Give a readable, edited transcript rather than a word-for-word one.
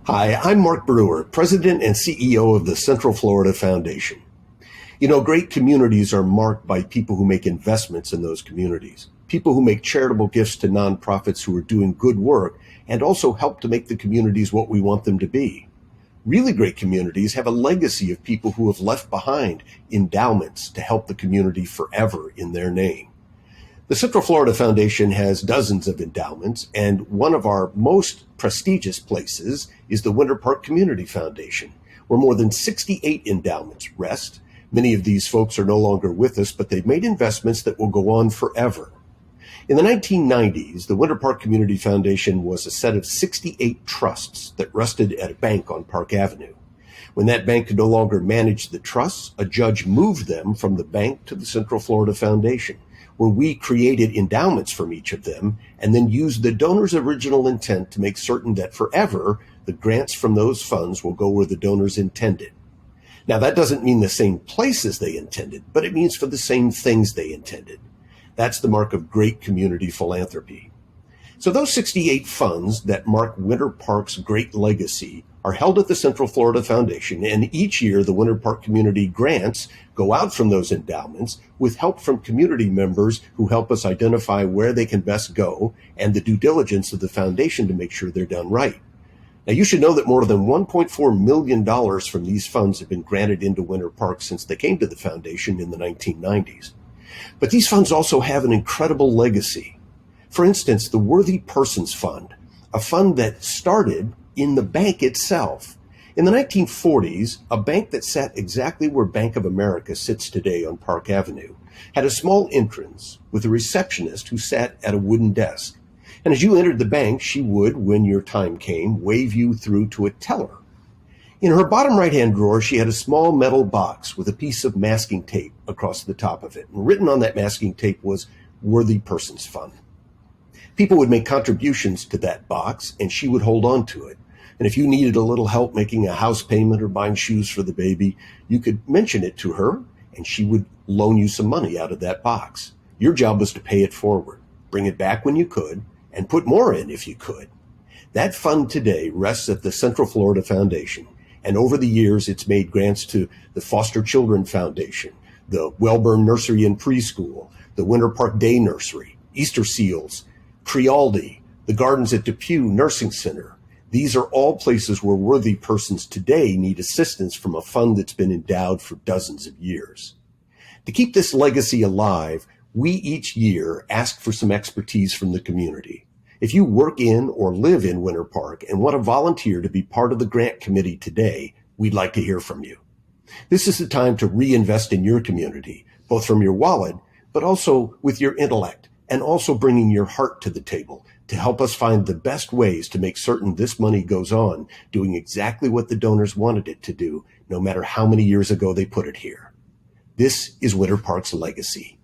Hi, I'm Mark Brewer, President and CEO of the Central Florida Foundation. You know, great communities are marked by people who make investments in those communities, people who make charitable gifts to nonprofits who are doing good work and also help to make the communities what we want them to be. Really great communities have a legacy of people who have left behind endowments to help the community forever in their name. The Central Florida Foundation has dozens of endowments, and one of our most prestigious places is the Winter Park Community Foundation, where more than 68 endowments rest. Many of these folks are no longer with us, but they've made investments that will go on forever. In the 1990s, the Winter Park Community Foundation was a set of 68 trusts that rested at a bank on Park Avenue. When that bank could no longer manage the trusts, a judge moved them from the bank to the Central Florida Foundation, where we created endowments from each of them and then used the donor's original intent to make certain that forever the grants from those funds will go where the donors intended. Now, that doesn't mean the same place as they intended, but it means for the same things they intended. That's the mark of great community philanthropy. So those 68 funds that mark Winter Park's great legacy are held at the Central Florida Foundation, and each year the Winter Park community grants go out from those endowments with help from community members who help us identify where they can best go and the due diligence of the foundation to make sure they're done right. Now, you should know that more than $1.4 million from these funds have been granted into Winter Park since they came to the foundation in the 1990s. But these funds also have an incredible legacy. For instance, the Worthy Persons Fund, a fund that started in the bank itself. In the 1940s, a bank that sat exactly where Bank of America sits today on Park Avenue had a small entrance with a receptionist who sat at a wooden desk. And as you entered the bank, she would, when your time came, wave you through to a teller. In her bottom right-hand drawer, she had a small metal box with a piece of masking tape across the top of it. And written on that masking tape was Worthy Persons Fund. People would make contributions to that box, and she would hold on to it. And if you needed a little help making a house payment or buying shoes for the baby, you could mention it to her, and she would loan you some money out of that box. Your job was to pay it forward, bring it back when you could, and put more in if you could. That fund today rests at the Central Florida Foundation, and over the years it's made grants to the Foster Children Foundation, the Wellburn Nursery and Preschool, the Winter Park Day Nursery, Easter Seals, Crealdi, the Gardens at Depew Nursing Center. These are all places where worthy persons today need assistance from a fund that's been endowed for dozens of years. To keep this legacy alive, we each year ask for some expertise from the community. If you work in or live in Winter Park and want to volunteer to be part of the grant committee today, we'd like to hear from you. This is the time to reinvest in your community, both from your wallet, but also with your intellect, and also bringing your heart to the table to help us find the best ways to make certain this money goes on doing exactly what the donors wanted it to do, no matter how many years ago they put it here. This is Winter Park's legacy.